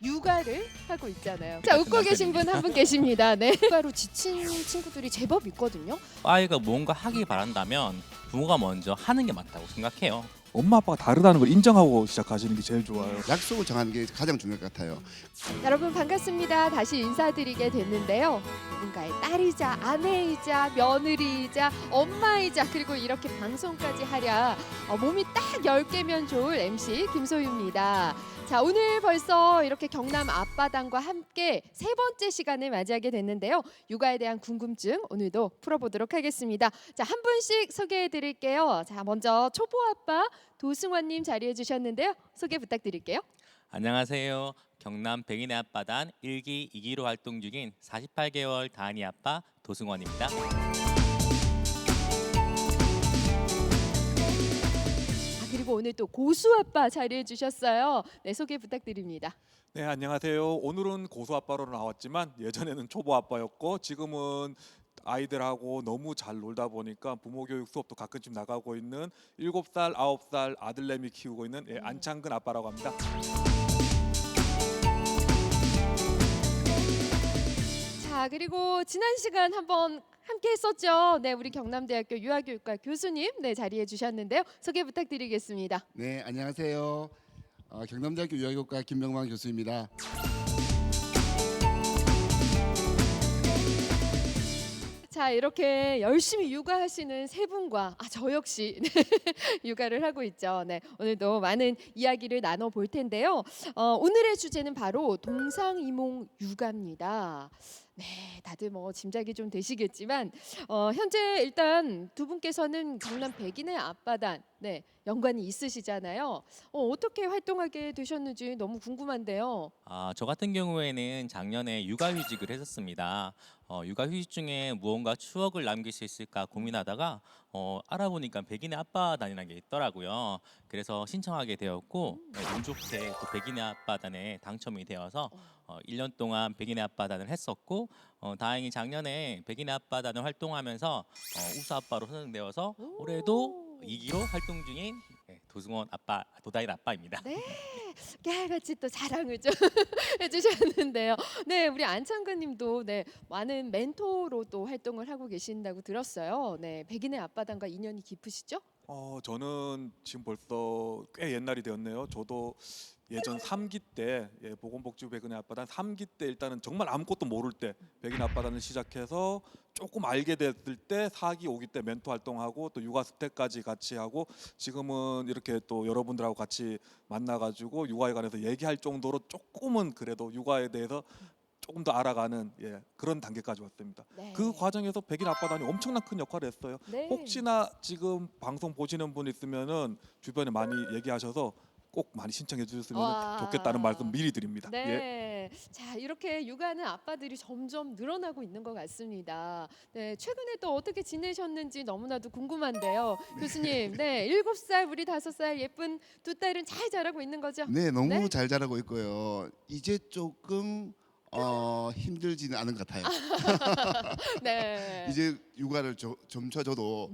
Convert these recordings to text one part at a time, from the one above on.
육아를 하고 있잖아요. 자, 웃고 계신 분 한 분 계십니다. 네. 육아로 지친 친구들이 제법 있거든요. 아이가 뭔가 하길 바란다면 부모가 먼저 하는 게 맞다고 생각해요. 엄마 아빠가 다르다는 걸 인정하고 시작하시는 게 제일 좋아요. 약속을 정하는 게 가장 중요할 것 같아요. 여러분 반갑습니다. 다시 인사드리게 됐는데요. 누군가의 딸이자 아내이자 며느리이자 엄마이자 그리고 이렇게 방송까지 하랴 몸이 딱 10개면 좋을 MC 김소유입니다. 자, 오늘 벌써 이렇게 경남 앞바당과 함께 세 번째 시간을 맞이하게 됐는데요. 육아에 대한 궁금증 오늘도 풀어보도록 하겠습니다. 자, 한 분씩 소개해 드릴게요. 자, 먼저 초보 아빠 도승환님 자리해 주셨는데요. 소개 부탁드릴게요. 안녕하세요. 경남 백인의 앞바단 1기 2기로 활동 중인 48개월 다한이 아빠 도승원입니다. 그리고 오늘 또 고수 아빠 자리해 주셨어요. 네, 소개 부탁드립니다. 네, 안녕하세요. 오늘은 고수 아빠로 나왔지만 예전에는 초보 아빠였고 지금은 아이들하고 너무 잘 놀다 보니까 부모 교육 수업도 가끔씩 나가고 있는 7살, 9살 아들내미 키우고 있는 안창근 아빠라고 합니다. 자, 그리고 지난 시간 한번 함께 했었죠. 네, 우리 경남대학교 유아교육과 교수님 네, 자리해 주셨는데요. 소개 부탁드리겠습니다. 네, 안녕하세요. 경남대학교 유아교육과 김명만 교수입니다. 자, 이렇게 열심히 육아하시는 세 분과 저 역시 네, 육아를 하고 있죠. 네, 오늘도 많은 이야기를 나눠 볼 텐데요. 오늘의 주제는 바로 동상이몽 육아입니다. 네, 다들 뭐 짐작이 좀 되시겠지만 현재 일단 두 분께서는 경남 백인의 앞바단 네, 연관이 있으시잖아요. 어떻게 활동하게 되셨는지 너무 궁금한데요. 저 같은 경우에는 작년에 육아휴직을 했었습니다. 육아휴직 중에 무언가 추억을 남길 수 있을까 고민하다가 알아보니까 백인의 앞바단이라는 게 있더라고요. 그래서 신청하게 되었고 운 좋게 또 백인의 앞바단에 당첨이 되어서 1년 동안 백인의 앞바단을 했었고 다행히 작년에 백인의 앞바단을 활동하면서 우수 아빠로 선정되어서 올해도 2기로 활동 중인 도승원 아빠, 도다인 아빠입니다. 네, 깨알같이 또 자랑을 좀 해주셨는데요. 네, 우리 안창근님도 네 많은 멘토로 또 활동을 하고 계신다고 들었어요. 네, 백인의 앞바단과 인연이 깊으시죠? 저는 지금 벌써 꽤 옛날이 되었네요. 저도 예전 3기 때 보건복지부 백인의 앞바단 3기 때 일단은 정말 아무것도 모를 때 백인 앞바단을 시작해서 조금 알게 됐을 때 4기, 5기 때 멘토 활동하고 또 육아 스텝까지 같이 하고 지금은 이렇게 또 여러분들하고 같이 만나가지고 육아에 관해서 얘기할 정도로 조금은 그래도 육아에 대해서 조금 더 알아가는 그런 단계까지 왔습니다. 네. 그 과정에서 백인 앞바단이 엄청난 큰 역할을 했어요. 네. 혹시나 지금 방송 보시는 분 있으면은 주변에 많이 얘기하셔서 꼭 많이 신청해 주셨으면 와. 좋겠다는 말씀 미리 드립니다. 네, 자 이렇게 육아하는 아빠들이 점점 늘어나고 있는 것 같습니다. 네, 최근에 또 어떻게 지내셨는지 너무나도 궁금한데요, 교수님. 네, 7살 우리 5살 예쁜 두 딸은 잘 자라고 있는 거죠? 네, 너무 네? 잘 자라고 있고요. 이제 조금 힘들지는 않은 것 같아요. 네. 이제 육아를 점차 저도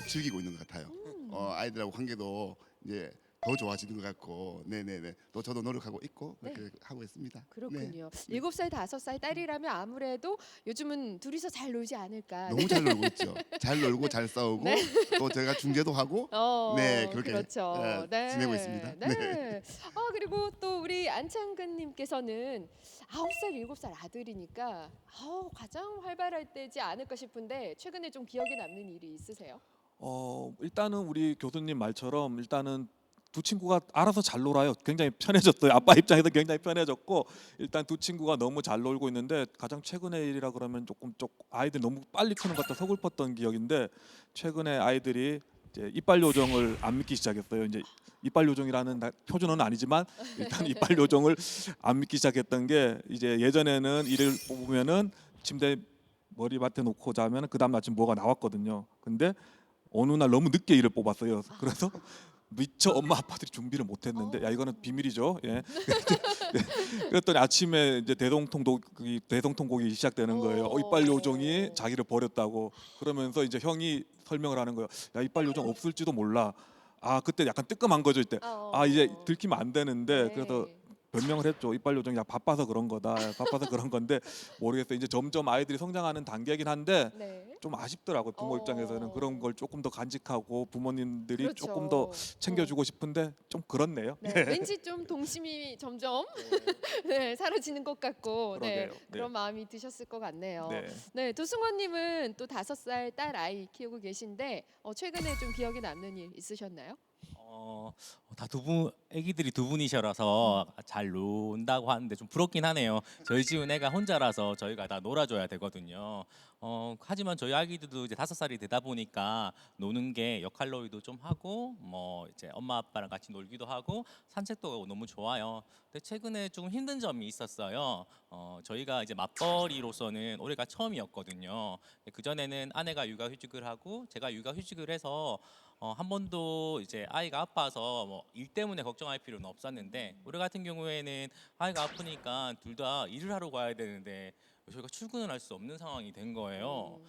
즐기고 있는 것 같아요. 아이들하고 관계도 이제 더 좋아지는 것 같고, 네네네. 또 저도 노력하고 있고 그렇게 하고 있습니다. 네. 그렇군요. 7살, 5살 딸이라면 아무래도 요즘은 둘이서 잘 놀지 않을까. 너무 잘 놀고 있죠. 잘 놀고 잘 싸우고 네. 또 제가 중재도 하고 네, 그렇게 그렇죠. 지내고 있습니다. 네. 그리고 또 우리 안창근님께서는 9살, 7살 아들이니까 가장 활발할 때지 않을까 싶은데 최근에 좀 기억에 남는 일이 있으세요? 일단은 우리 교수님 말처럼 일단은 두 친구가 알아서 잘 놀아요. 굉장히 편해졌어요. 아빠 입장에서 굉장히 편해졌고 일단 두 친구가 너무 잘 놀고 있는데 가장 최근의 일이라 그러면 조금 아이들 너무 빨리 크는 것 같아 서글펐던 기억인데 최근에 아이들이 이제 이빨 요정을 안 믿기 시작했어요. 이제 이빨 요정이라는 표준어는 아니지만 일단 이빨 요정을 안 믿기 시작했던 게 이제 예전에는 이를 뽑으면은 침대 머리맡에 놓고 자면 그 다음 아침 뭐가 나왔거든요. 근데 어느 날 너무 늦게 이를 뽑았어요. 그래서 미처 엄마 아빠들이 준비를 못했는데 야 이거는 비밀이죠. 그랬더니 아침에 이제 대성통곡이 시작되는 거예요. 이빨 요정이 자기를 버렸다고 그러면서 이제 형이 설명을 하는 거예요. 야 이빨 요정 없을지도 몰라. 그때 약간 뜨끔한 거죠 이때. 이제 들키면 안 되는데 네. 그래서 변명을 했죠. 이빨 요정이 바빠서 그런 거다. 바빠서 그런 건데 모르겠어요. 이제 점점 아이들이 성장하는 단계이긴 한데 네. 좀 아쉽더라고요. 부모 어. 입장에서는 그런 걸 조금 더 간직하고 부모님들이 그렇죠. 조금 더 챙겨주고 싶은데 좀 그렇네요. 네, 왠지 좀 동심이 점점 네, 사라지는 것 같고 네, 그러게요. 네. 그런 마음이 드셨을 것 같네요. 네. 네, 도승원님은 또 5살 딸 아이 키우고 계신데 최근에 좀 기억에 남는 일 있으셨나요? 다 애기들이 두 분이셔라서 잘 논다고 하는데 좀 부럽긴 하네요. 저희 집은 애가 혼자라서 저희가 다 놀아줘야 되거든요. 하지만 저희 아기들도 이제 5살이 되다 보니까 노는 게 역할놀이도 좀 하고 뭐 이제 엄마 아빠랑 같이 놀기도 하고 산책도 너무 좋아요. 근데 최근에 좀 힘든 점이 있었어요. 저희가 이제 맞벌이로서는 올해가 처음이었거든요. 그 전에는 아내가 육아휴직을 하고 제가 육아휴직을 해서 한 번도 이제 아이가 아파서 뭐 일 때문에 걱정할 필요는 없었는데 올해 같은 경우에는 아이가 아프니까 둘 다 일을 하러 가야 되는데 저희가 출근을 할 수 없는 상황이 된 거예요.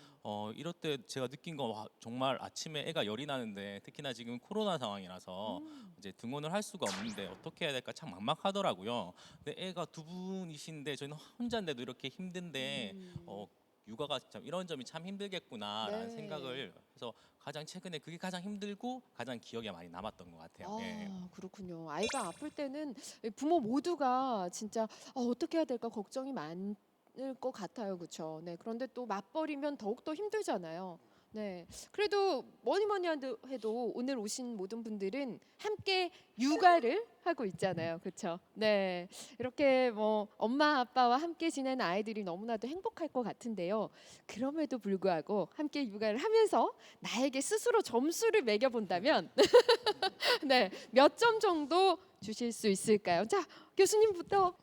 이럴 때 제가 느낀 건 와, 정말 아침에 애가 열이 나는데 특히나 지금 코로나 상황이라서 이제 등원을 할 수가 없는데 어떻게 해야 될까 참 막막하더라고요. 근데 애가 두 분이신데 저희는 혼자인데도 이렇게 힘든데 육아가 참 이런 점이 참 힘들겠구나라는 네. 생각을 해서 가장 최근에 그게 가장 힘들고 가장 기억에 많이 남았던 것 같아요. 예. 그렇군요. 아이가 아플 때는 부모 모두가 진짜 어떻게 해야 될까 걱정이 많을 것 같아요. 그렇죠? 네. 그런데 또 맞벌이면 더욱 더 힘들잖아요. 네. 그래도 뭐니 해도 오늘 오신 모든 분들은 함께 육아를 하고 있잖아요. 그렇죠? 네. 이렇게 뭐 엄마 아빠와 함께 지내는 아이들이 너무나도 행복할 것 같은데요. 그럼에도 불구하고 함께 육아를 하면서 나에게 스스로 점수를 매겨 본다면 네. 몇 점 정도 주실 수 있을까요? 자, 교수님부터.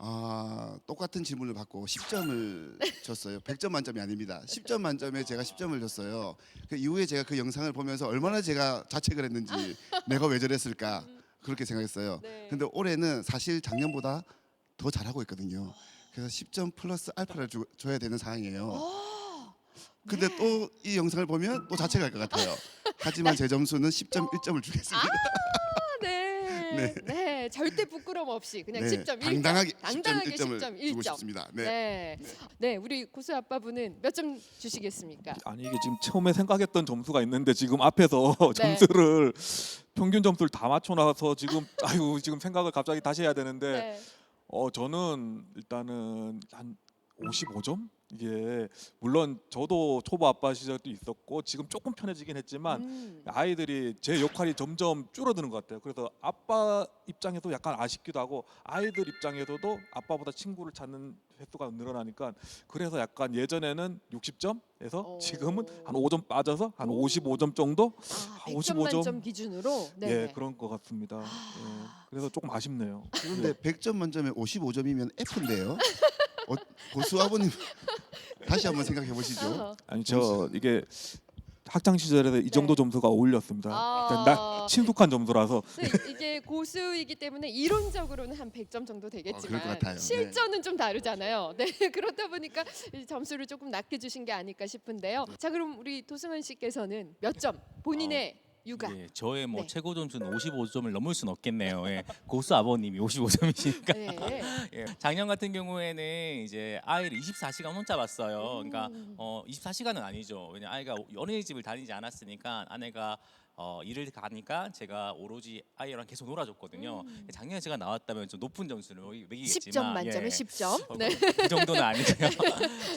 똑같은 질문을 받고 10점을 줬어요. 100점 만점이 아닙니다. 10점 만점에 제가 10점을 줬어요. 그 이후에 제가 그 영상을 보면서 얼마나 제가 자책을 했는지 내가 왜 저랬을까 그렇게 생각했어요. 네. 근데 올해는 사실 작년보다 더 잘하고 있거든요. 그래서 10점 플러스 알파를 줘야 되는 상황이에요. 근데 또 이 영상을 보면 또 자책할 것 같아요. 하지만 제 점수는 10점 1점을 주겠습니다. 네. 네. 절대 부끄럼 없이 그냥 네, 10점 1점. 당당하게 당당하게 10점 10점 1점 주고 1점. 싶습니다. 네. 네. 네. 우리 고수 아빠분은 몇 점 주시겠습니까? 아니 이게 지금 처음에 생각했던 점수가 있는데 지금 앞에서 네. 점수를 평균 점수를 다 맞춰놔서 지금 아이고 지금 생각을 갑자기 다시 해야 되는데 네. 저는 일단은 한 55점? 이게 물론 저도 초보 아빠 시절도 있었고 지금 조금 편해지긴 했지만 아이들이 제 역할이 점점 줄어드는 것 같아요. 그래서 아빠 입장에서 약간 아쉽기도 하고 아이들 입장에서도 아빠보다 친구를 찾는 횟수가 늘어나니까 그래서 약간 예전에는 60점에서 지금은 한 5점 빠져서 한 55점 정도? 100점 55점? 만점 기준으로. 네. 예, 그런 것 같습니다. 예, 그래서 조금 아쉽네요. 그런데 100점 만점에 55점이면 F인데요. 고수 아버님 다시 한번 생각해 보시죠. 아니 저 이게 학창 시절에 이 정도 점수가 어울렸습니다. 아. 나 친숙한 점수라서 네, 이게 고수이기 때문에 이론적으로는 한 100점 정도 그럴 되겠지만 것 같아요. 실전은 좀 다르잖아요. 네, 그렇다 보니까 이 점수를 조금 낮게 주신 게 아닐까 싶은데요. 자, 그럼 우리 도승원 씨께서는 몇 점 본인의 육아? 예, 저의 뭐 네. 최고 점수는 55점을 넘을 수는 없겠네요. 예. 고수 아버님이 55점이시니까. 네. 예. 작년 같은 경우에는 이제 아이를 24시간 혼자 봤어요. 그러니까 24시간은 아니죠. 왜냐 아이가 어린이집을 다니지 않았으니까 아내가 일을 가니까 제가 오로지 아이랑 계속 놀아줬거든요. 작년에 제가 나왔다면 좀 높은 점수를 10점 매기겠지만 만점에 예. 10점. 네. 그 정도는 아니고요.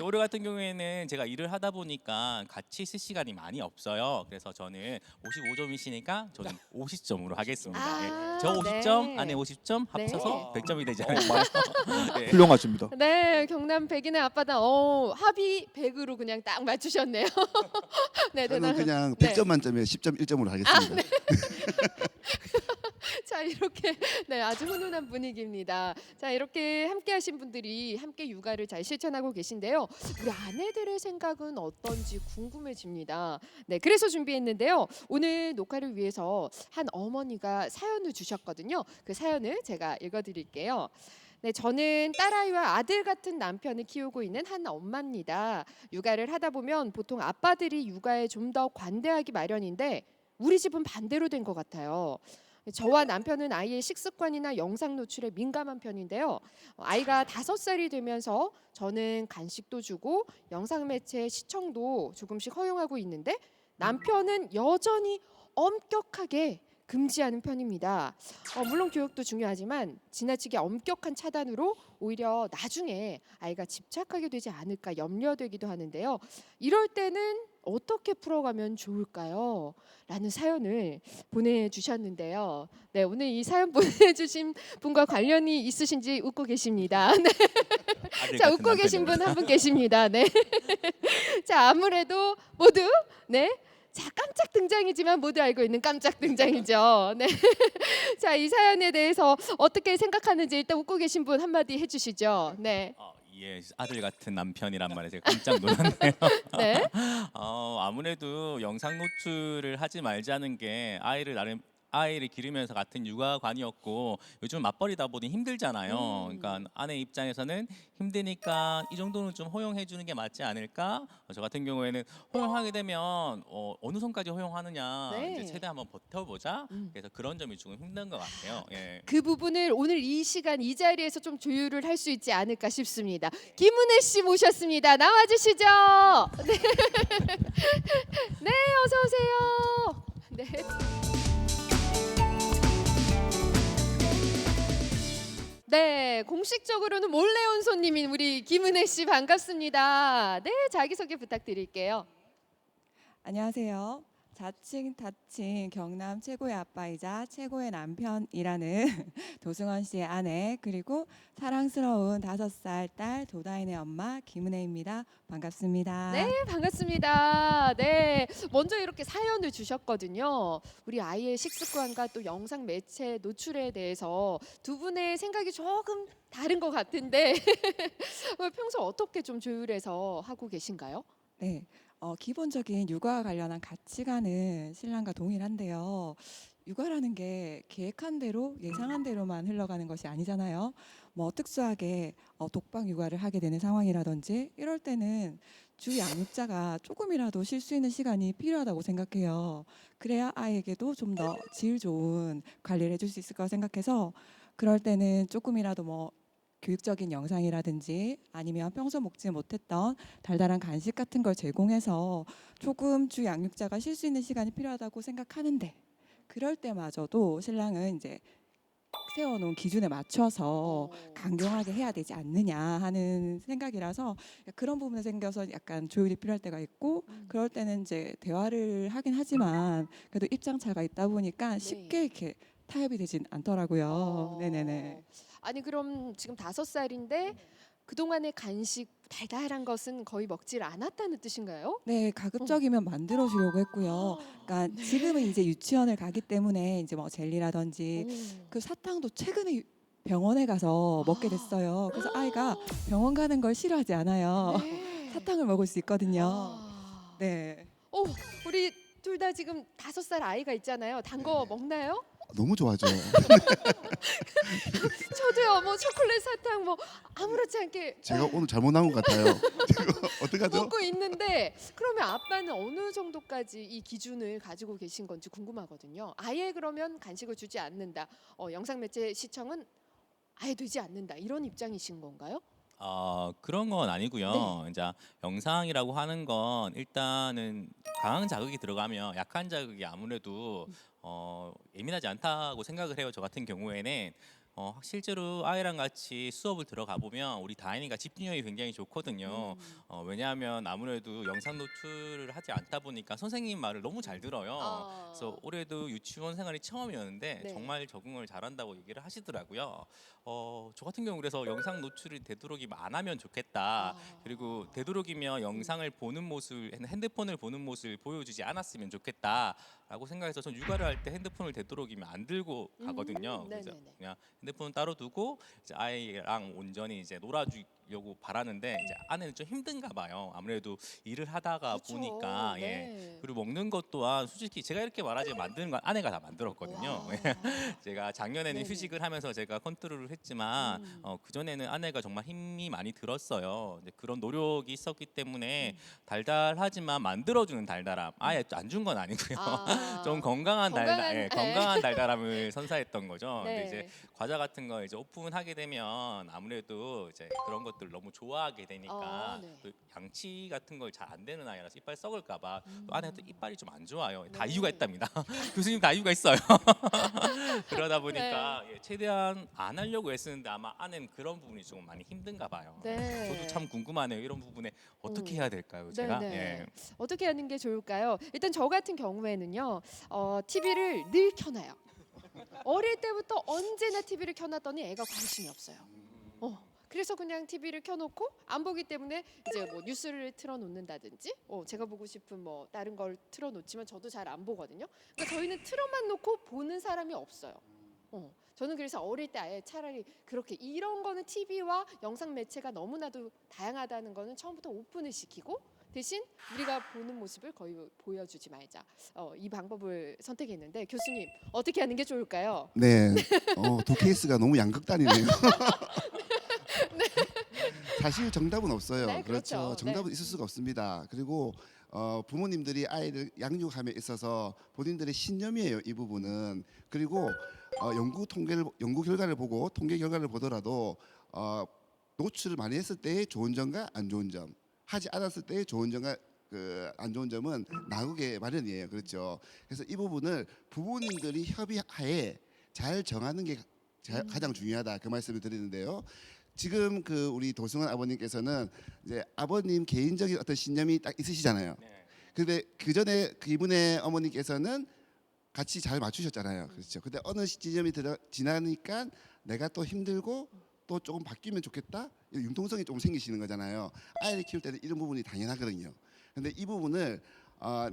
올해 같은 경우에는 제가 일을 하다 보니까 같이 있을 시간이 많이 없어요. 그래서 저는 55점이시니까 저는 50점으로 하겠습니다. 아, 예. 저 50점, 네. 아내 50점 합쳐서 네. 100점이 되지 않을까. 네. 훌륭하십니다. 네, 경남 백인의 아빠다. 합의 100으로 그냥 딱 맞추셨네요. 네, 저는 대단한. 그냥 네. 100점 만점에 10점 1점으로 하겠습니다. 자, 이렇게 네, 아주 훈훈한 분위기입니다. 자, 이렇게 함께하신 분들이 함께 육아를 잘 실천하고 계신데요. 우리 아내들의 생각은 어떤지 궁금해집니다. 네, 그래서 준비했는데요. 오늘 녹화를 위해서 한 어머니가 사연을 주셨거든요. 그 사연을 제가 읽어드릴게요. 네, 저는 딸아이와 아들 같은 남편을 키우고 있는 한 엄마입니다. 육아를 하다 보면 보통 아빠들이 육아에 좀 더 관대하기 마련인데 우리 집은 반대로 된 것 같아요. 저와 남편은 아이의 식습관이나 영상 노출에 민감한 편인데요. 아이가 5살이 되면서 저는 간식도 주고 영상 매체 시청도 조금씩 허용하고 있는데 남편은 여전히 엄격하게 금지하는 편입니다. 물론 교육도 중요하지만 지나치게 엄격한 차단으로 오히려 나중에 아이가 집착하게 되지 않을까 염려되기도 하는데요. 이럴 때는 어떻게 풀어가면 좋을까요? 라는 사연을 보내주셨는데요. 네, 오늘 이 사연 보내주신 분과 관련이 있으신지 웃고 계십니다. 네. 아들 자, 같은 웃고 계신 분 남편이었어요. 한 분 계십니다. 네. 자, 아무래도 모두 네. 자, 깜짝 등장이지만 모두 알고 있는 깜짝 등장이죠. 네. 자, 이 사연에 대해서 어떻게 생각하는지 일단 웃고 계신 분 한마디 해주시죠. 네. 예, 아들 같은 남편이란 말에 제가 깜짝 놀랐네요. 네. 아무래도 영상 노출을 하지 말자는 게 아이를 기르면서 같은 육아관이었고 요즘 맞벌이다 보니 힘들잖아요. 그러니까 아내 입장에서는 힘드니까 이 정도는 좀 허용해 주는 게 맞지 않을까? 저 같은 경우에는 허용하게 되면 어느 선까지 허용하느냐 네. 이제 최대 한번 버텨보자. 그래서 그런 점이 조금 힘든 것 같아요. 예. 그 부분을 오늘 이 시간 이 자리에서 좀 조율을 할 수 있지 않을까 싶습니다. 김은혜 씨 모셨습니다. 나와주시죠. 네, 네, 어서 오세요. 네. 네, 공식적으로는 몰래 온 손님인 우리 김은혜 씨 반갑습니다. 네, 자기소개 부탁드릴게요. 안녕하세요. 자칭 타칭 경남 최고의 아빠이자 최고의 남편이라는 도승원 씨의 아내 그리고 사랑스러운 5살 딸 도다인의 엄마 김은혜입니다. 반갑습니다. 네, 반갑습니다. 네, 먼저 이렇게 사연을 주셨거든요. 우리 아이의 식습관과 또 영상 매체 노출에 대해서 두 분의 생각이 조금 다른 것 같은데 평소 어떻게 좀 조율해서 하고 계신가요? 네. 기본적인 육아와 관련한 가치관은 신랑과 동일한데요. 육아라는 게 계획한 대로 예상한 대로만 흘러가는 것이 아니잖아요. 뭐 특수하게 독박 육아를 하게 되는 상황이라든지 이럴 때는 주 양육자가 조금이라도 쉴 수 있는 시간이 필요하다고 생각해요. 그래야 아이에게도 좀 더 질 좋은 관리를 해줄 수 있을 거라 생각해서 그럴 때는 조금이라도 뭐 교육적인 영상이라든지 아니면 평소 먹지 못했던 달달한 간식 같은 걸 제공해서 조금 주 양육자가 쉴 수 있는 시간이 필요하다고 생각하는데 그럴 때마저도 신랑은 이제 세워놓은 기준에 맞춰서 강경하게 해야 되지 않느냐 하는 생각이라서 그런 부분에 생겨서 약간 조율이 필요할 때가 있고 그럴 때는 이제 대화를 하긴 하지만 그래도 입장 차가 있다 보니까 쉽게 이렇게 타협이 되진 않더라고요. 네네네. 아니 그럼 지금 5살인데 그동안의 간식 달달한 것은 거의 먹질 않았다는 뜻인가요? 네, 가급적이면 만들어 주려고 했고요. 그러니까 지금은 이제 유치원을 가기 때문에 이제 뭐 젤리라든지 그 사탕도 최근에 병원에 가서 먹게 됐어요. 그래서 아이가 병원 가는 걸 싫어하지 않아요. 네. 사탕을 먹을 수 있거든요. 아. 네. 우리 둘 다 지금 5살 아이가 있잖아요. 단 거 먹나요? 너무 좋아하죠. 저도요. 뭐 초콜릿 사탕 뭐 아무렇지 않게 제가 오늘 잘못 나온 것 같아요. 이거 어떡하죠? 먹고 있는데 그러면 아빠는 어느 정도까지 이 기준을 가지고 계신 건지 궁금하거든요. 아예 그러면 간식을 주지 않는다. 영상 매체 시청은 아예 되지 않는다. 이런 입장이신 건가요? 그런 건 아니고요. 이제 영상이라고 하는 건 일단은 강한 자극이 들어가면 약한 자극이 아무래도 예민하지 않다고 생각을 해요. 저 같은 경우에는 실제로 아이랑 같이 수업을 들어가 보면 우리 다인이가 집중력이 굉장히 좋거든요. 왜냐하면 아무래도 영상 노출을 하지 않다 보니까 선생님 말을 너무 잘 들어요. 그래서 올해도 유치원 생활이 처음이었는데 네. 정말 적응을 잘한다고 얘기를 하시더라고요. 저 같은 경우 그래서 영상 노출을 되도록이면 안 하면 좋겠다. 그리고 되도록이면 영상을 보는 모습, 핸드폰을 보는 모습을 보여주지 않았으면 좋겠다라고 생각해서 전 육아를 할 때 핸드폰을 되도록이면 안 들고 가거든요. 그래서 네네네. 그냥 핸드폰 따로 두고 이제 아이랑 온전히 이제 요구 바라는데 이제 아내는 좀 힘든가 봐요. 아무래도 일을 하다가 그렇죠. 보니까 예. 네. 그리고 먹는 것 또한 솔직히 제가 이렇게 말하지 만드는 건 아내가 다 만들었거든요. 와. 제가 작년에는 네네. 휴직을 하면서 제가 컨트롤을 했지만 음. 그 전에는 아내가 정말 힘이 많이 들었어요. 이제 그런 노력이 있었기 때문에 달달하지만 만들어주는 달달함. 아예 안 준 건 아니고요. 아. 좀 건강한 건강한, 네. 건강한 달달함을 선사했던 거죠. 근데 네. 이제 과자 같은 거 이제 오픈하게 되면 아무래도 이제 그런 것들 너무 좋아하게 되니까 네. 또 양치 같은 걸 잘 안 되는 아이라서 이빨 썩을까봐 또 아내도 이빨이 좀 안 좋아요. 다 네. 이유가 있답니다. 교수님 다 이유가 있어요. 그러다 보니까 네. 예, 최대한 안 하려고 애쓰는데 아마 아내는 그런 부분이 조금 많이 힘든가 봐요. 네. 저도 참 궁금하네요. 이런 부분에 어떻게 해야 될까요, 네, 제가? 네. 예. 어떻게 하는 게 좋을까요? 일단 저 같은 경우에는요, TV를 늘 켜놔요. 어릴 때부터 언제나 TV를 켜놨더니 애가 관심이 없어요. 그래서 그냥 TV를 켜놓고 안 보기 때문에 이제 뭐 뉴스를 틀어놓는다든지, 제가 보고 싶은 뭐 다른 걸 틀어놓지만 저도 잘 안 보거든요. 그러니까 저희는 틀어만 놓고 보는 사람이 없어요. 저는 그래서 어릴 때 아예 차라리 그렇게 이런 거는 TV와 영상 매체가 너무나도 다양하다는 거는 처음부터 오픈을 시키고 대신 우리가 보는 모습을 거의 보여주지 말자. 이 방법을 선택했는데 교수님 어떻게 하는 게 좋을까요? 네, 두 케이스가 너무 양극단이네요. 사실 정답은 없어요. 네, 그렇죠. 정답은 네. 있을 수가 없습니다. 그리고 부모님들이 아이를 양육함에 있어서 본인들의 신념이에요. 이 부분은. 그리고 연구 결과를 보고 통계 결과를 보더라도 노출을 많이 했을 때의 좋은 점과 안 좋은 점, 하지 않았을 때의 좋은 점과 그 안 좋은 점은 나오게 마련이에요. 그렇죠. 그래서 이 부분을 부모님들이 협의하에 잘 정하는 게 가장 중요하다. 그 말씀을 드리는데요. 지금 그 우리 도승환 아버님께서는 이제 아버님 개인적인 어떤 신념이 딱 있으시잖아요. 네. 근데 그 전에 그분의 어머니께서는 같이 잘 맞추셨잖아요. 그렇죠. 근데 어느 지점이 지나니까 내가 또 힘들고 또 조금 바뀌면 좋겠다. 융통성이 조금 생기시는 거잖아요. 아이를 키울 때는 이런 부분이 당연하거든요. 근데 이 부분을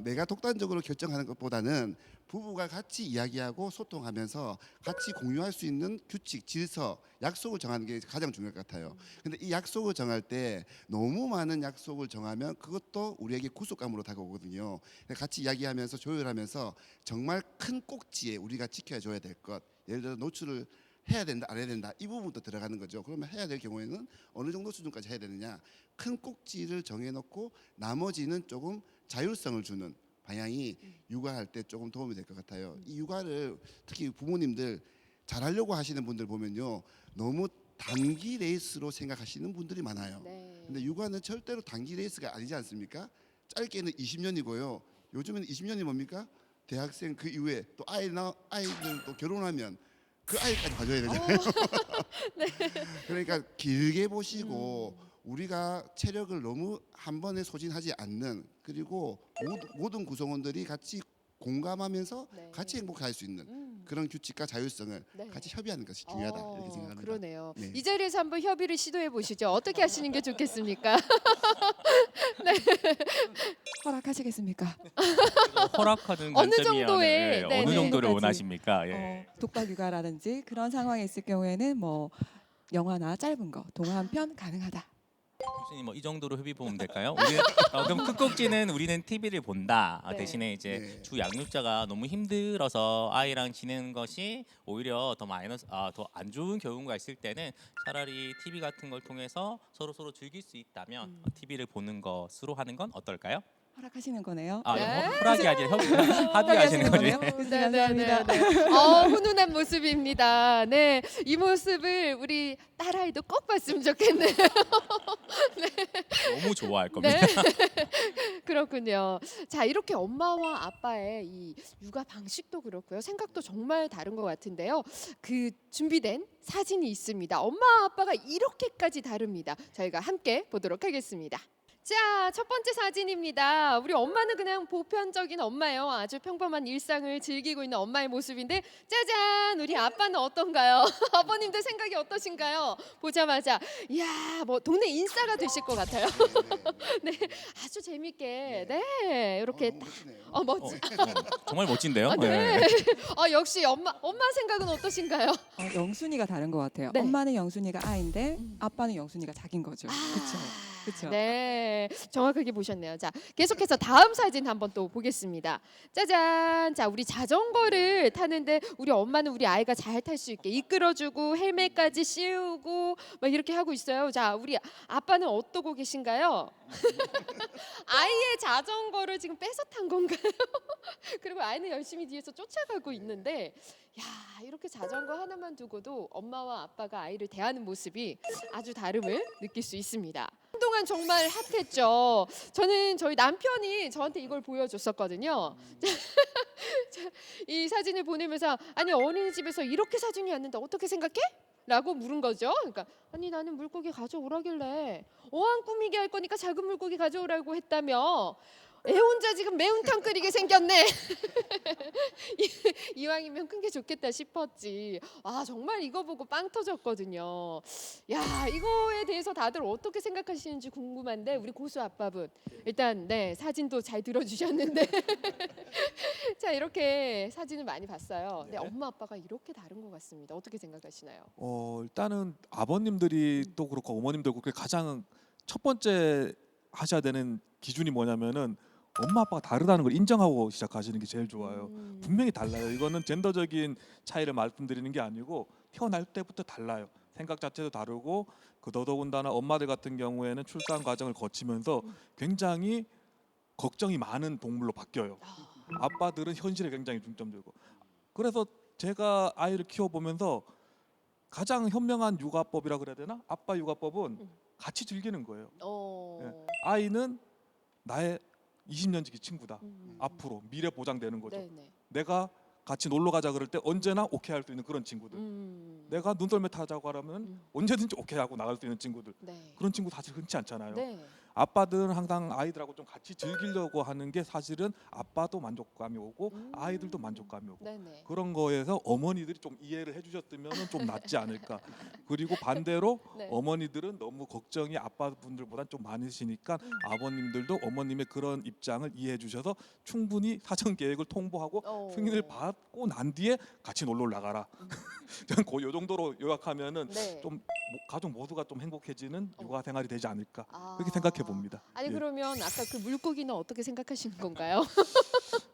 내가 독단적으로 결정하는 것보다는 부부가 같이 이야기하고 소통하면서 같이 공유할 수 있는 규칙, 질서, 약속을 정하는 게 가장 중요할 것 같아요. 근데 이 약속을 정할 때 너무 많은 약속을 정하면 그것도 우리에게 구속감으로 다가오거든요. 같이 이야기하면서 조율하면서 정말 큰 꼭지에 우리가 지켜줘야 될 것, 예를 들어 노출을 해야 된다 안 해야 된다 이 부분도 들어가는 거죠. 그러면 해야 될 경우에는 어느 정도 수준까지 해야 되느냐, 큰 꼭지를 정해놓고 나머지는 조금 자율성을 주는 방향이 육아할 때 조금 도움이 될 것 같아요. 이 육아를 특히 부모님들 잘하려고 하시는 분들 보면요, 너무 단기 레이스로 생각하시는 분들이 많아요. 네. 근데 육아는 절대로 단기 레이스가 아니지 않습니까? 짧게는 20년이고요. 요즘에는 20년이 뭡니까? 대학생 그 이후에 또 아이들 또 결혼하면 그 아이까지 봐줘야 되잖아요. 그러니까 길게 보시고 우리가 체력을 너무 한 번에 소진하지 않는, 그리고 모든 구성원들이 같이 공감하면서 네. 같이 행복할 수 있는 그런 규칙과 자율성을 네. 같이 협의하는 것이 중요하다 이렇게 생각합니다. 그러네요. 네. 이 자리에서 한번 협의를 시도해 보시죠. 어떻게 하시는 게 좋겠습니까? 허락하시겠습니까? 허락하는 어느 관점이야. 정도의, 네, 어느 네. 정도를 정도까지. 원하십니까? 예. 독박 육아라든지 그런 상황에 있을 경우에는 뭐 영화나 짧은 거 동화 한 편 가능하다. 교수님 뭐 이 정도로 협의 보면 될까요? 그럼 큰 꼭지는 우리는 TV를 본다. 네. 대신에 이제 네. 주 양육자가 너무 힘들어서 아이랑 지내는 것이 오히려 더 더 안 좋은 경우가 있을 때는 차라리 TV 같은 걸 통해서 서로 즐길 수 있다면 TV를 보는 것으로 하는 건 어떨까요? 허락하시는 거네요. 네. 허락이 아니라 합의하시는 거죠. 거네요. 감사합니다. 훈훈한 모습입니다. 네, 이 모습을 우리 딸아이도 꼭 봤으면 좋겠네요. 너무 좋아할 겁니다. 네, 그렇군요. 자, 이렇게 엄마와 아빠의 이 육아 방식도 그렇고요, 생각도 정말 다른 것 같은데요. 그 준비된 사진이 있습니다. 엄마 아빠가 이렇게까지 다릅니다. 저희가 함께 보도록 하겠습니다. 자, 첫 번째 사진입니다. 우리 엄마는 그냥 보편적인 엄마예요. 아주 평범한 일상을 즐기고 있는 엄마의 모습인데 짜잔! 우리 아빠는 어떤가요? 아버님들 생각이 어떠신가요? 보자마자 이야, 뭐 동네 인싸가 되실 것 같아요. 네, 아주 재밌게 네, 이렇게 딱 멋지. 정말 멋진데요. 아, 네. 네. 역시 엄마 생각은 어떠신가요? 영순이가 다른 것 같아요. 네. 엄마는 영순이가 아인데 아빠는 영순이가 자기인 거죠. 그렇죠. 그렇죠. 네, 정확하게 보셨네요. 자, 계속해서 다음 사진 한번 또 보겠습니다. 짜잔. 자, 우리 자전거를 타는데 우리 엄마는 우리 아이가 잘 탈 수 있게 이끌어주고 헬멧까지 씌우고 막 이렇게 하고 있어요. 자, 우리 아빠는 어떠고 계신가요? 아이의 자전거를 지금 뺏어 탄 건가요? 그리고 아이는 열심히 뒤에서 쫓아가고 있는데, 야, 이렇게 자전거 하나만 두고도 엄마와 아빠가 아이를 대하는 모습이 아주 다름을 느낄 수 있습니다. 한동안 정말 핫했죠. 저는 저희 남편이 저한테 이걸 보여줬었거든요. 이 사진을 보내면서 아니 어린이집에서 이렇게 사진이 왔는데 어떻게 생각해? 라고 물은 거죠. 그러니까 아니 나는 물고기 가져오라길래 어항 꾸미게 할 거니까 작은 물고기 가져오라고 했다며 애 혼자 지금 매운탕 끓이게 생겼네. 이왕이면 큰 게 좋겠다 싶었지. 아 정말 이거 보고 빵 터졌거든요. 야 이거에 대해서 다들 어떻게 생각하시는지 궁금한데 우리 고수 아빠분 일단 네 사진도 잘 들어주셨는데 자 이렇게 사진을 많이 봤어요. 근데 네. 엄마 아빠가 이렇게 다른 것 같습니다. 어떻게 생각하시나요? 일단은 아버님들이 또 그렇고 어머님도 그렇고 가장 첫 번째 하셔야 되는 기준이 뭐냐면은 엄마 아빠가 다르다는 걸 인정하고 시작하시는 게 제일 좋아요. 분명히 달라요. 이거는 젠더적인 차이를 말씀드리는 게 아니고 태어날 때부터 달라요. 생각 자체도 다르고 그 더더군다나 엄마들 같은 경우에는 출산 과정을 거치면서 굉장히 걱정이 많은 동물로 바뀌어요. 아빠들은 현실에 굉장히 중점 두고. 그래서 제가 아이를 키워보면서 가장 현명한 육아법이라 그래야 되나? 아빠 육아법은 같이 즐기는 거예요. 예. 아이는 나의 20년 지기 친구다. 앞으로 미래 보장되는 거죠. 네네. 내가 같이 놀러 가자 그럴 때 언제나 오케이 할 수 있는 그런 친구들. 내가 눈썰매 타자고 하라면 언제든지 오케이 하고 나갈 수 있는 친구들. 네. 그런 친구 사실 흔치 않잖아요. 네. 아빠들은 항상 아이들하고 좀 같이 즐기려고 하는 게 사실은 아빠도 만족감이 오고 아이들도 만족감이 오고 네네. 그런 거에서 어머니들이 좀 이해를 해주셨으면 좀 낫지 않을까. 그리고 반대로 네. 어머니들은 너무 걱정이 아빠분들보다 좀 많으시니까 아버님들도 어머님의 그런 입장을 이해해 주셔서 충분히 사전 계획을 통보하고 승인을 받고 난 뒤에 같이 놀러 나가라. 저는 요 정도로 요약하면은 네. 좀 가족 모두가 좀 행복해지는 육아 생활이 되지 않을까 아. 그렇게 생각해 봅니다. 아니 예. 그러면 아까 그 물고기는 어떻게 생각하시는 건가요?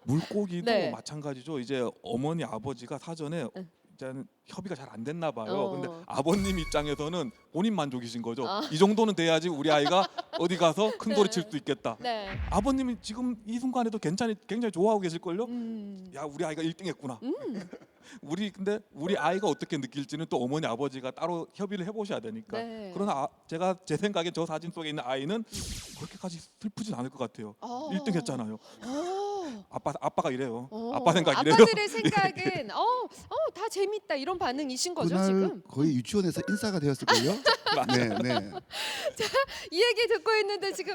물고기도 네. 마찬가지죠. 이제 어머니 아버지가 사전에 응. 이제는 협의가 잘 안 됐나 봐요. 근데 어. 아버님 입장에서는 본인 만족이신 거죠. 아. 이 정도는 돼야지 우리 아이가 어디 가서 큰 소리 칠 수 있겠다. 네. 아버님이 지금 이 순간에도 굉장히 좋아하고 계실 걸요. 음. 야 우리 아이가 1등했구나. 근데 우리 아이가 어떻게 느낄지는 또 어머니 아버지가 따로 협의를 해보셔야 되니까. 네. 그러나 제가 제 생각에 저 사진 속에 있는 아이는 그렇게까지 슬프진 않을 것 같아요. 어. 1등했잖아요. 아빠가 이래요. 어. 아빠 생각 이래요. 아빠들의 생각은 다 재밌다 이런 반응이신 거죠 그날 지금? 거의 유치원에서 인싸가 되었을걸요? 네, 네. 이 얘기 듣고 있는데 지금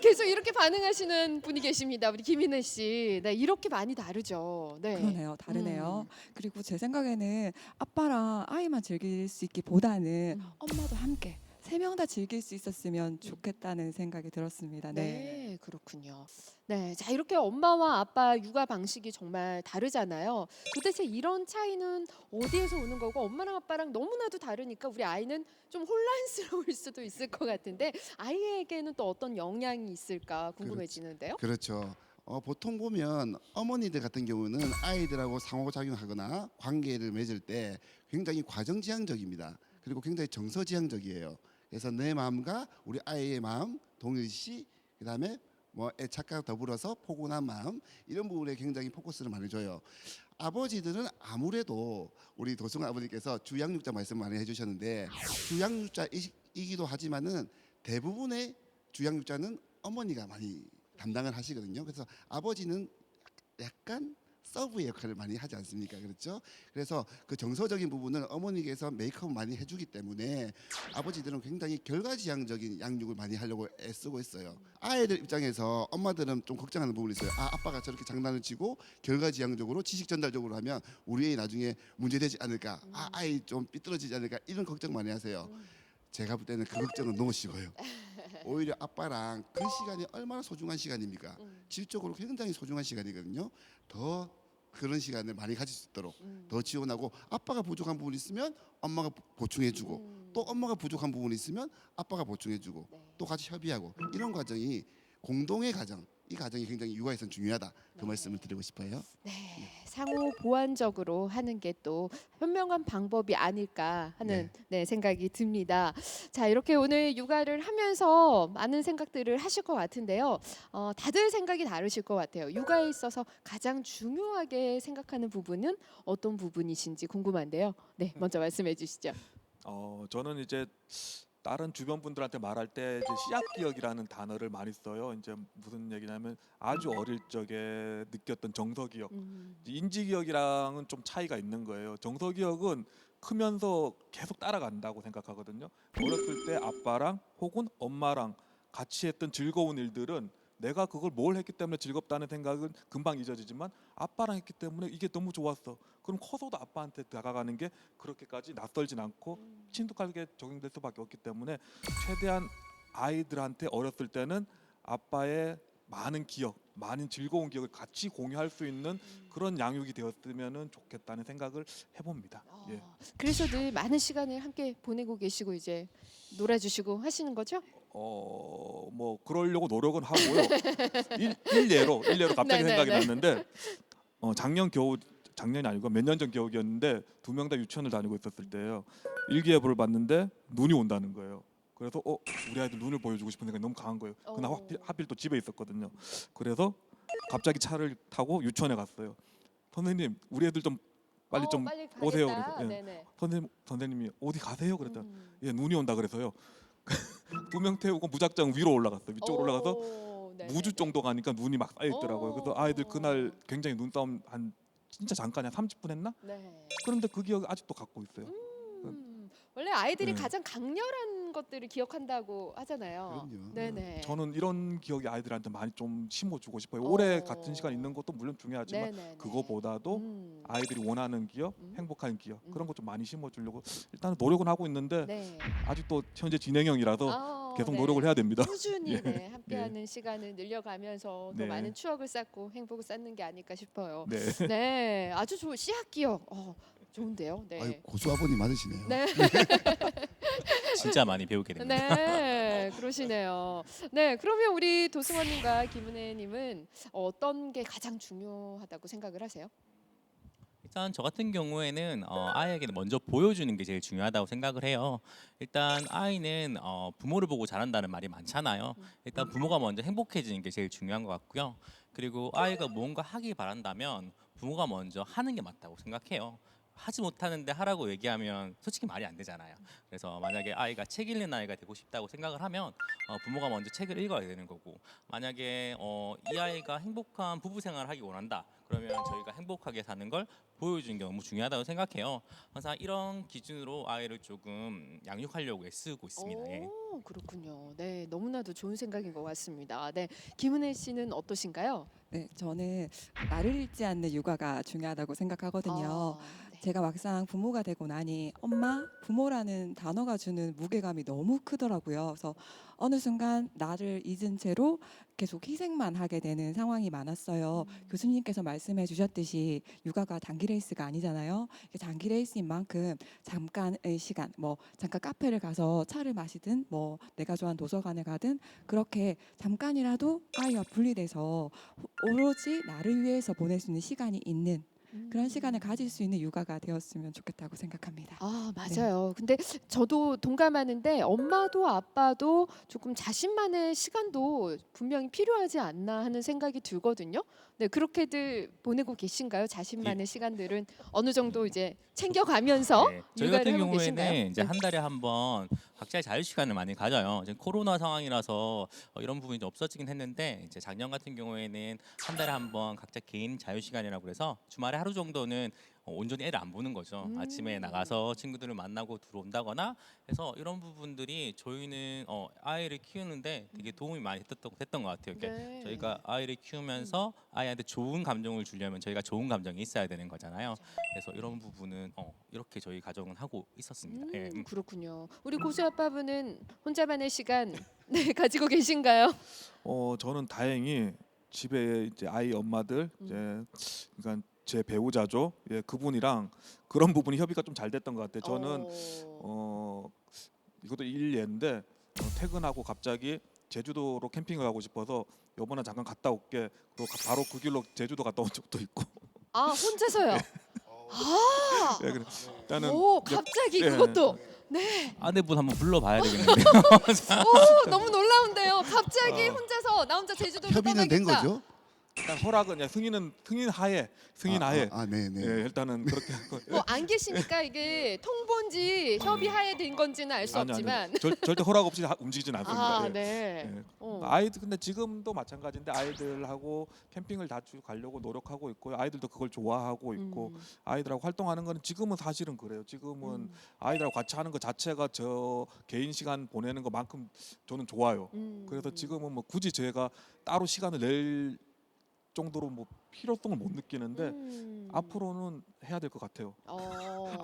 계속 이렇게 반응하시는 분이 계십니다. 우리 김인혜 씨. 네, 이렇게 많이 다르죠. 네. 그러네요. 다르네요. 그리고 제 생각에는 아빠랑 아이만 즐길 수 있기보다는 엄마도 함께 세 명 다 즐길 수 있었으면 좋겠다는 생각이 들었습니다. 네. 네, 그렇군요. 네, 자 이렇게 엄마와 아빠 육아 방식이 정말 다르잖아요. 도대체 이런 차이는 어디에서 오는 거고 엄마랑 아빠랑 너무나도 다르니까 우리 아이는 좀 혼란스러울 수도 있을 것 같은데 아이에게는 또 어떤 영향이 있을까 궁금해지는데요. 그렇죠. 보통 보면 어머니들 같은 경우는 아이들하고 상호작용하거나 관계를 맺을 때 굉장히 과정지향적입니다. 그리고 굉장히 정서지향적이에요. 그래서 내 마음과 우리 아이의 마음 동일시 그다음에 뭐 애착과 더불어서 포근한 마음 이런 부분에 굉장히 포커스를 많이 줘요. 아버지들은 아무래도 우리 도승환 아버님께서 주양육자 말씀 많이 해주셨는데 주양육자이기도 하지만은 대부분의 주양육자는 어머니가 많이 담당을 하시거든요. 그래서 아버지는 약간 서브 역할을 많이 하지 않습니까? 그렇죠? 그래서 그 정서적인 부분을 어머니께서 메이크업 많이 해주기 때문에 아버지들은 굉장히 결과지향적인 양육을 많이 하려고 애쓰고 있어요. 아이들 입장에서 엄마들은 좀 걱정하는 부분이 있어요. 아, 아빠가 저렇게 장난을 치고 결과지향적으로 지식 전달적으로 하면 우리 애 나중에 문제되지 않을까? 아, 아이 좀 삐뚤어지지 않을까? 이런 걱정 많이 하세요. 제가 볼 때는 그 걱정은 놓으시고요. 오히려 아빠랑 그 시간이 얼마나 소중한 시간입니까? 질적으로 굉장히 소중한 시간이거든요. 더 그런 시간을 많이 가질 수 있도록 더 지원하고, 아빠가 부족한 부분이 있으면 엄마가 보충해주고, 또 엄마가 부족한 부분이 있으면 아빠가 보충해주고, 네. 또 같이 협의하고, 이런 과정이 공동의 가정, 이 과정이 굉장히 육아에서는 중요하다. 그 말씀을 드리고 싶어요. 네, 상호 보완적으로 하는 게 또 현명한 방법이 아닐까 하는 생각이 듭니다. 자, 이렇게 오늘 육아를 하면서 많은 생각들을 하실 것 같은데요. 다들 생각이 다르실 것 같아요. 육아에 있어서 가장 중요하게 생각하는 부분은 어떤 부분이신지 궁금한데요. 네, 먼저 말씀해 주시죠. 저는 이제 다른 주변 분들한테 말할 때 이제 씨앗 기억이라는 단어를 많이 써요. 이제 무슨 얘기냐면 아주 어릴 적에 느꼈던 정서 기억, 인지 기억이랑은 좀 차이가 있는 거예요. 정서 기억은 크면서 계속 따라간다고 생각하거든요. 어렸을 때 아빠랑 혹은 엄마랑 같이 했던 즐거운 일들은 내가 그걸 뭘 했기 때문에 즐겁다는 생각은 금방 잊어지지만 아빠랑 했기 때문에 이게 너무 좋았어. 그럼 커서도 아빠한테 다가가는 게 그렇게까지 낯설진 않고 친숙하게 적용될 수밖에 없기 때문에 최대한 아이들한테 어렸을 때는 아빠의 많은 기억, 많은 즐거운 기억을 같이 공유할 수 있는 그런 양육이 되었으면 좋겠다는 생각을 해봅니다. 예. 그래서 늘 많은 시간을 함께 보내고 계시고 이제 놀아주시고 하시는 거죠? 뭐 그러려고 노력은 하고요. 일례로 갑자기 네네네. 생각이 났는데 작년이 아니고 몇 년 전 기억이었는데 두 명 다 유치원을 다니고 있었을 때예요. 일기예보를 봤는데 눈이 온다는 거예요. 그래서 우리 아이들 눈을 보여주고 싶은 생각이 너무 강한 거예요. 그날 하필 또 집에 있었거든요. 그래서 갑자기 차를 타고 유치원에 갔어요. 선생님, 우리 애들 좀 빨리 좀 빨리 오세요. 가겠다. 그래서 예. 네네. 선생님이 어디 가세요? 그랬더니 예, 눈이 온다 그래서요. 두 명 태우고 무작정 위로 올라갔어요. 위쪽으로 올라가서 네네. 무주 정도 가니까 눈이 막 쌓여 있더라고요. 그래서 아이들 그날 굉장히 눈싸움 한 진짜 잠깐 한 30분 했나? 네. 그런데 그 기억 아직도 갖고 있어요. 원래 아이들이 네. 가장 강렬한 것들을 기억한다고 하잖아요. 그럼요. 네네. 저는 이런 기억이 아이들한테 많이 좀 심어주고 싶어요. 오래 어. 같은 시간 있는 것도 물론 중요하지만 네네네. 그거보다도 아이들이 원하는 기억, 행복한 기억 음. 그런 것 좀 많이 심어주려고 일단은 노력은 하고 있는데 네. 아직도 현재 진행형이라서 계속 네. 노력을 해야 됩니다. 꾸준히 예. 네, 함께하는 시간을 늘려가면서 더 네. 많은 추억을 쌓고 행복을 쌓는 게 아닐까 싶어요. 네. 네, 아주 좋은 씨앗 기억. 좋은데요. 네. 아유, 고수 아버님 맞으시네요. 네. 진짜 많이 배우게 됩니다. 네, 그러시네요. 네, 그러면 우리 도승원님과 김은혜님은 어떤 게 가장 중요하다고 생각을 하세요? 일단 저 같은 경우에는 아이에게 먼저 보여주는 게 제일 중요하다고 생각을 해요. 일단 아이는 부모를 보고 자란다는 말이 많잖아요. 일단 부모가 먼저 행복해지는 게 제일 중요한 것 같고요. 그리고 아이가 무언가 하기 바란다면 부모가 먼저 하는 게 맞다고 생각해요. 하지 못하는데 하라고 얘기하면 솔직히 말이 안 되잖아요. 그래서 만약에 아이가 책 읽는 아이가 되고 싶다고 생각을 하면 부모가 먼저 책을 읽어야 되는 거고, 만약에 이 아이가 행복한 부부 생활을 하기 원한다 그러면 저희가 행복하게 사는 걸 보여주는 게 너무 중요하다고 생각해요. 항상 이런 기준으로 아이를 조금 양육하려고 애쓰고 있습니다. 예. 오, 그렇군요. 네, 너무나도 좋은 생각인 것 같습니다. 네, 김은혜 씨는 어떠신가요? 네, 저는 나를 잃지 않는 육아가 중요하다고 생각하거든요. 네. 제가 막상 부모가 되고 나니 부모라는 단어가 주는 무게감이 너무 크더라고요. 그래서 어느 순간 나를 잊은 채로 계속 희생만 하게 되는 상황이 많았어요. 교수님께서 말씀해 주셨듯이 육아가 단기 레이스가 아니잖아요. 이게 장기 레이스인 만큼 잠깐의 시간, 잠깐 카페를 가서 차를 마시든 내가 좋아하는 도서관을 가든 그렇게 잠깐이라도 아이와 분리돼서 오로지 나를 위해서 보낼 수 있는 시간이 있는 그런 시간을 가질 수 있는 육아가 되었으면 좋겠다고 생각합니다. 맞아요. 근데 저도 동감하는데 엄마도 아빠도 조금 자신만의 시간도 분명히 필요하지 않나 하는 생각이 들거든요. 네, 그렇게들 보내고 계신가요? 자신만의 시간들은 어느 정도 이제 챙겨가면서 네, 저희 육아를 같은 하고 계신가요? 경우에는 이제 네. 한 달에 한 번 각자의 자유 시간을 많이 가져요. 지금 코로나 상황이라서 이런 부분이 좀 없어지긴 했는데 이제 작년 같은 경우에는 한 달에 한 번 각자 개인 자유 시간이라고 그래서 주말에 하루 정도는 온전히 애를 안 보는 거죠. 아침에 나가서 친구들을 만나고 들어온다거나 해서 이런 부분들이 저희는 아이를 키우는데 되게 도움이 많이 됐던 것 같아요. 이렇게 네. 저희가 아이를 키우면서 아이한테 좋은 감정을 주려면 저희가 좋은 감정이 있어야 되는 거잖아요. 그래서 이런 부분은 이렇게 저희 가정은 하고 있었습니다. 예. 그렇군요. 우리 고수 아빠분은 혼자만의 시간 네, 가지고 계신가요? 저는 다행히 집에 이제 아이 엄마들 이제 그러니까 제 배우자죠. 예, 그분이랑 그런 부분이 협의가 좀 잘 됐던 것 같아요. 저는 이것도 일례인데 퇴근하고 갑자기 제주도로 캠핑을 가고 싶어서 여보나 잠깐 갔다 올게. 그리고 바로 그 길로 제주도 갔다 온 적도 있고. 아, 혼자서요. 아, 예, 그래. 일단은 오, 이제 갑자기 예. 그것도 네. 아내분 한번 불러봐야 되겠는데요. 오, 너무 놀라운데요. 갑자기 혼자서 나 혼자 제주도로 협의는 된 떠나겠다. 거죠? 일단 허락은 승인 하에 네네. 예, 일단은 그렇게 하고 뭐 안 계시니까 이게 통보인지 협의하에 된 건지는 알 수 없지만 절대 허락 없이 움직이진 않습니다. 아, 예. 네. 예. 어. 아이들 근데 지금도 마찬가지인데 아이들하고 캠핑을 다 가려고 노력하고 있고요. 아이들도 그걸 좋아하고 있고 아이들하고 활동하는 거는 지금은 사실은 그래요. 지금은 아이들하고 같이 하는 것 자체가 저 개인 시간 보내는 것만큼 저는 좋아요. 그래서 지금은 뭐 굳이 제가 따로 시간을 낼 정도로 뭐 필요성을 못 느끼는데 앞으로는 해야 될 것 같아요.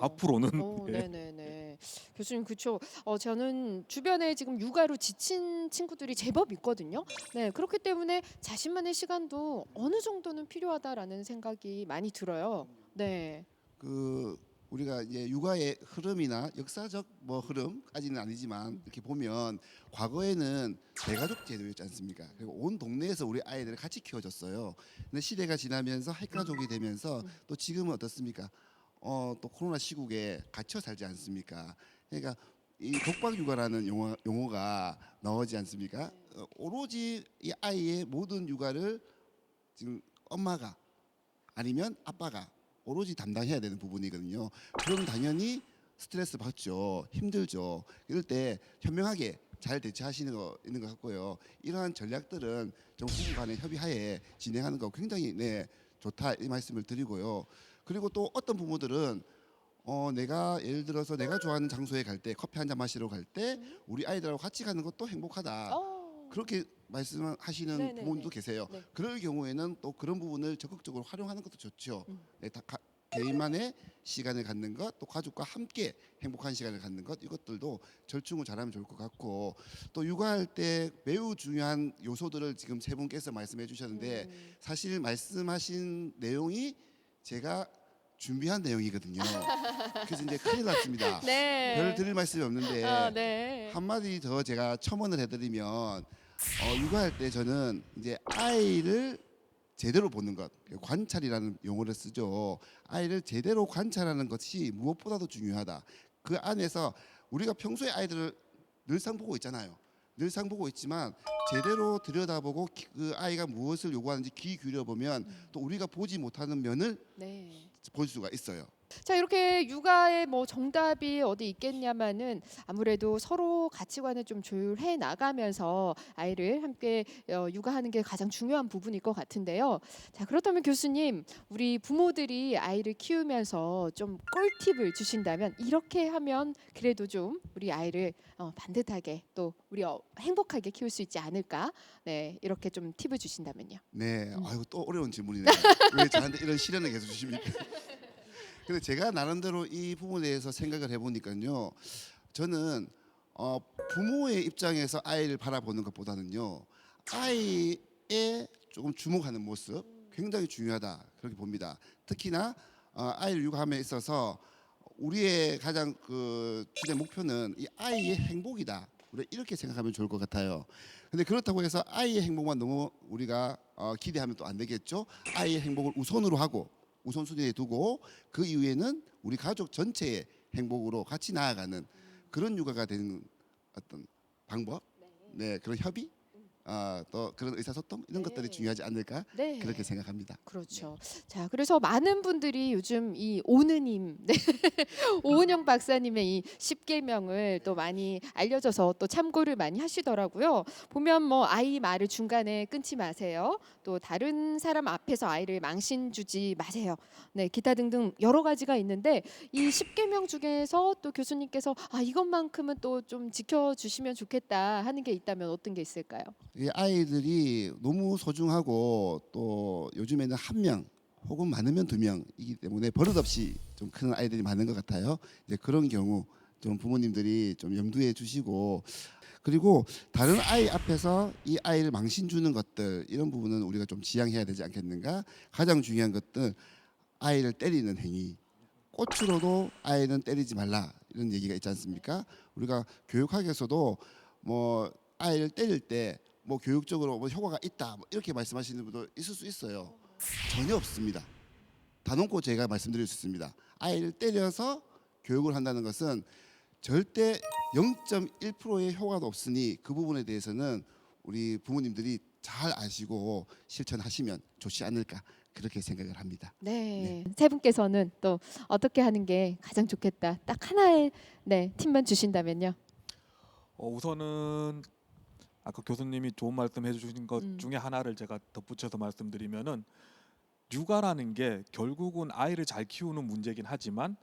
앞으로는 예. 네네네. 교수님 그렇죠. 저는 주변에 지금 육아로 지친 친구들이 제법 있거든요. 네, 그렇기 때문에 자신만의 시간도 어느 정도는 필요하다라는 생각이 많이 들어요. 네. 그 우리가 이제 육아의 흐름이나 역사적 뭐 흐름까지는 아니지만 이렇게 보면 과거에는 대가족 제도였지 않습니까? 그리고 온 동네에서 우리 아이들을 같이 키워줬어요. 근데 시대가 지나면서 핵가족이 되면서 또 지금은 어떻습니까? 또 코로나 시국에 갇혀 살지 않습니까? 그러니까 이 독박 육아라는 용어가 나오지 않습니까? 오로지 이 아이의 모든 육아를 지금 엄마가 아니면 아빠가 오로지 담당해야 되는 부분이거든요. 그럼 당연히 스트레스 받죠. 힘들죠. 이럴 때 현명하게 잘 대처하시는 거 있는 것 같고요. 이러한 전략들은 좀 부부 간의 협의하에 진행하는 거 굉장히 좋다 이 말씀을 드리고요. 그리고 또 어떤 부모들은 내가 예를 들어서 내가 좋아하는 장소에 갈 때 커피 한 잔 마시러 갈 때 우리 아이들하고 같이 가는 것도 행복하다. 그렇게 말씀하시는 네네네. 부모님도 계세요. 네. 그럴 경우에는 또 그런 부분을 적극적으로 활용하는 것도 좋죠. 네, 개인만의 시간을 갖는 것, 또 가족과 함께 행복한 시간을 갖는 것 이것들도 절충을 잘하면 좋을 것 같고 또 육아할 때 매우 중요한 요소들을 지금 세 분께서 말씀해 주셨는데 사실 말씀하신 내용이 제가 준비한 내용이거든요. 그래서 이제 큰일 났습니다. 네. 별 드릴 말씀이 없는데 네. 한마디 더 제가 첨언을 해드리면 육아할 때 저는 이제 아이를 제대로 보는 것, 관찰이라는 용어를 쓰죠. 아이를 제대로 관찰하는 것이 무엇보다도 중요하다. 그 안에서 우리가 평소에 아이들을 늘상 보고 있잖아요. 늘상 보고 있지만 제대로 들여다보고 그 아이가 무엇을 요구하는지 귀 기울여 보면 또 우리가 보지 못하는 면을 네. 볼 수가 있어요. 자, 이렇게 육아의 뭐 정답이 어디 있겠냐마는 아무래도 서로 가치관을 좀 조율해 나가면서 아이를 함께 육아하는 게 가장 중요한 부분일 것 같은데요. 자, 그렇다면 교수님, 우리 부모들이 아이를 키우면서 좀 꿀팁을 주신다면 이렇게 하면 그래도 좀 우리 아이를 반듯하게 또 우리 행복하게 키울 수 있지 않을까? 네, 이렇게 좀 팁을 주신다면요. 네, 아이고 또 어려운 질문이네요. 왜 저한테 이런 시련을 계속 주십니까? 근데 제가 나름대로 이 부분에 대해서 생각을 해보니까요, 저는 부모의 입장에서 아이를 바라보는 것보다는요, 아이의 조금 주목하는 모습 굉장히 중요하다 그렇게 봅니다. 특히나 아이를 육아함에 있어서 우리의 가장 그 주된 목표는 이 아이의 행복이다. 우리 이렇게 생각하면 좋을 것 같아요. 근데 그렇다고 해서 아이의 행복만 너무 우리가 기대하면 또 안 되겠죠. 아이의 행복을 우선으로 하고 우선순위에 두고 그 이후에는 우리 가족 전체의 행복으로 같이 나아가는 그런 육아가 되는 어떤 방법, 네 그런 협의 또 그런 의사소통 이런 것들이 중요하지 않을까 네. 그렇게 생각합니다. 그렇죠. 자, 그래서 많은 분들이 요즘 이 오느님, 네. 오은영 박사님의 이 10계명을 또 많이 알려져서 또 참고를 많이 하시더라고요. 보면 뭐 아이 말을 중간에 끊지 마세요. 또 다른 사람 앞에서 아이를 망신 주지 마세요. 네, 기타 등등 여러 가지가 있는데 이 10계명 중에서 또 교수님께서 이것만큼은 또 좀 지켜주시면 좋겠다 하는 게 있다면 어떤 게 있을까요? 이 아이들이 너무 소중하고 또 요즘에는 한 명 혹은 많으면 두 명이기 때문에 버릇없이 좀 크는 아이들이 많은 것 같아요. 이제 그런 경우 좀 부모님들이 좀 염두에 주시고 그리고 다른 아이 앞에서 이 아이를 망신 주는 것들 이런 부분은 우리가 좀 지양해야 되지 않겠는가? 가장 중요한 것들 아이를 때리는 행위. 꽃으로도 아이는 때리지 말라 이런 얘기가 있지 않습니까? 우리가 교육학에서도 뭐 아이를 때릴 때 뭐 교육적으로 뭐 효과가 있다 뭐 이렇게 말씀하시는 분도 있을 수 있어요. 전혀 없습니다. 단언코 제가 말씀드릴 수 있습니다. 아이를 때려서 교육을 한다는 것은 절대 0.1%의 효과도 없으니 그 부분에 대해서는 우리 부모님들이 잘 아시고 실천하시면 좋지 않을까 그렇게 생각을 합니다. 네. 세 분께서는 또 어떻게 하는 게 가장 좋겠다. 딱 하나의 팁만 주신다면요. 우선은 아까 교수님이 좋은 말씀 해주신 것 음. 중에 하나를 제가 덧붙여서 말씀드리면은 육아라는 게 결국은 아이를 잘 키우는 문제긴 하지만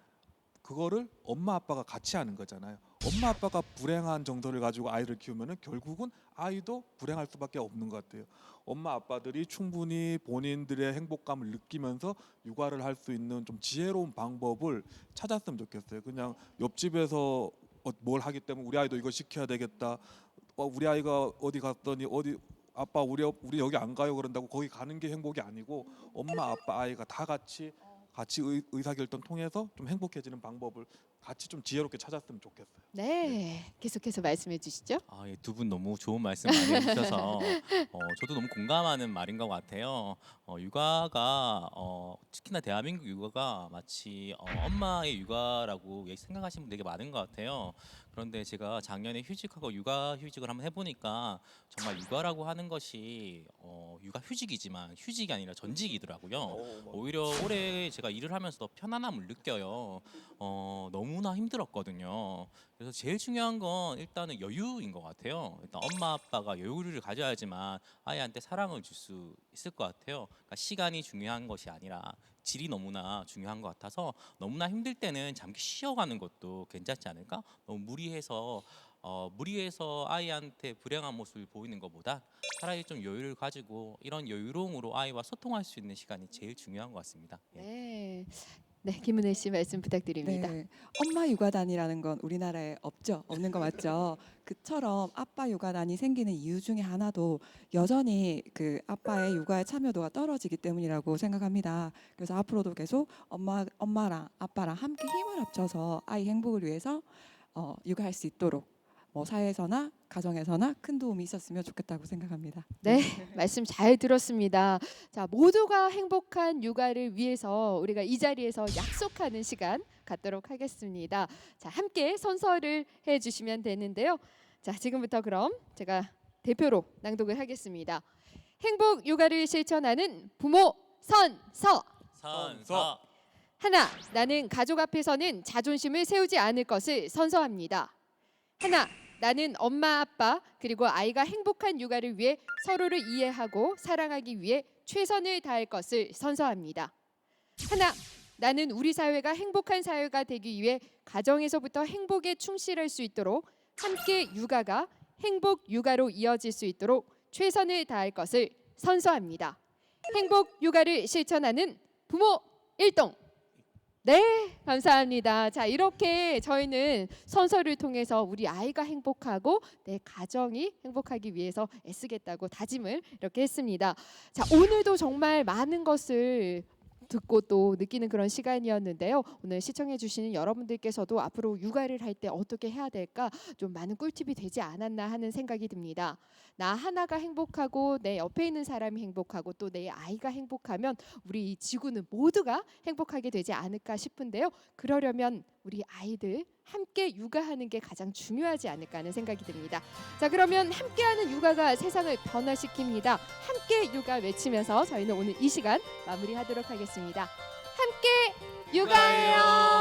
그거를 엄마 아빠가 같이 하는 거잖아요. 엄마 아빠가 불행한 정서를 가지고 아이를 키우면은 결국은 아이도 불행할 수밖에 없는 것 같아요. 엄마 아빠들이 충분히 본인들의 행복감을 느끼면서 육아를 할 수 있는 좀 지혜로운 방법을 찾았으면 좋겠어요. 그냥 옆집에서 뭘 하기 때문에 우리 아이도 이거 시켜야 되겠다. 우리 아이가 어디 갔더니 어디 아빠 우리 여기 안 가요 그런다고 거기 가는 게 행복이 아니고 엄마 아빠 아이가 다 같이 의사결정 통해서 좀 행복해지는 방법을 같이 좀 지혜롭게 찾았으면 좋겠어요. 네. 계속해서 말씀해 주시죠. 예, 두 분 너무 좋은 말씀 많이 해주셔서 저도 너무 공감하는 말인 것 같아요. 육아가 특히나 대한민국 육아가 마치 엄마의 육아라고 생각하시는 분 되게 많은 것 같아요. 그런데 제가 작년에 휴직하고 육아휴직을 한번 해보니까 정말 육아라고 하는 것이 육아휴직이지만 휴직이 아니라 전직이더라고요. 오히려 올해 제가 일을 하면서 더 편안함을 느껴요. 너무나 힘들었거든요. 그래서 제일 중요한 건 일단은 여유인 것 같아요. 일단 엄마 아빠가 여유를 가져야지만 아이한테 사랑을 줄 수 있을 것 같아요. 그러니까 시간이 중요한 것이 아니라 질이 너무나 중요한 것 같아서 너무나 힘들 때는 잠시 쉬어가는 것도 괜찮지 않을까? 너무 무리해서 아이한테 불행한 모습을 보이는 것보다 차라리 좀 여유를 가지고 이런 여유로움으로 아이와 소통할 수 있는 시간이 제일 중요한 것 같습니다. 예. 네. 네, 김은혜 씨 말씀 부탁드립니다. 네, 엄마 육아단이라는 건 우리나라에 없죠. 없는 거 맞죠? 그처럼 아빠 육아단이 생기는 이유 중에 하나도 여전히 그 아빠의 육아의 참여도가 떨어지기 때문이라고 생각합니다. 그래서 앞으로도 계속 엄마랑 아빠랑 함께 힘을 합쳐서 아이 행복을 위해서 육아할 수 있도록 뭐 사회에서나 가정에서나 큰 도움이 있었으면 좋겠다고 생각합니다. 네, 말씀 잘 들었습니다. 자, 모두가 행복한 육아를 위해서 우리가 이 자리에서 약속하는 시간 갖도록 하겠습니다. 자, 함께 선서를 해 주시면 되는데요. 자, 지금부터 그럼 제가 대표로 낭독을 하겠습니다. 행복 육아를 실천하는 부모 선서. 선서. 하나, 나는 가족 앞에서는 자존심을 세우지 않을 것을 선서합니다. 하나, 나는 엄마, 아빠 그리고 아이가 행복한 육아를 위해 서로를 이해하고 사랑하기 위해 최선을 다할 것을 선서합니다. 하나, 나는 우리 사회가 행복한 사회가 되기 위해 가정에서부터 행복에 충실할 수 있도록 함께 육아가 행복 육아로 이어질 수 있도록 최선을 다할 것을 선서합니다. 행복 육아를 실천하는 부모 일동. 네, 감사합니다. 자, 이렇게 저희는 선서를 통해서 우리 아이가 행복하고 내 가정이 행복하기 위해서 애쓰겠다고 다짐을 이렇게 했습니다. 자, 오늘도 정말 많은 것을 듣고 또 느끼는 그런 시간이었는데요. 오늘 시청해 주시는 여러분들께서도 앞으로 육아를 할 때 어떻게 해야 될까 좀 많은 꿀팁이 되지 않았나 하는 생각이 듭니다. 나 하나가 행복하고 내 옆에 있는 사람이 행복하고 또 내 아이가 행복하면 우리 이 지구는 모두가 행복하게 되지 않을까 싶은데요. 그러려면 우리 아이들 함께 육아하는 게 가장 중요하지 않을까 하는 생각이 듭니다. 자, 그러면 함께하는 육아가 세상을 변화시킵니다. 함께 육아 외치면서 저희는 오늘 이 시간 마무리하도록 하겠습니다. 함께 육아해요.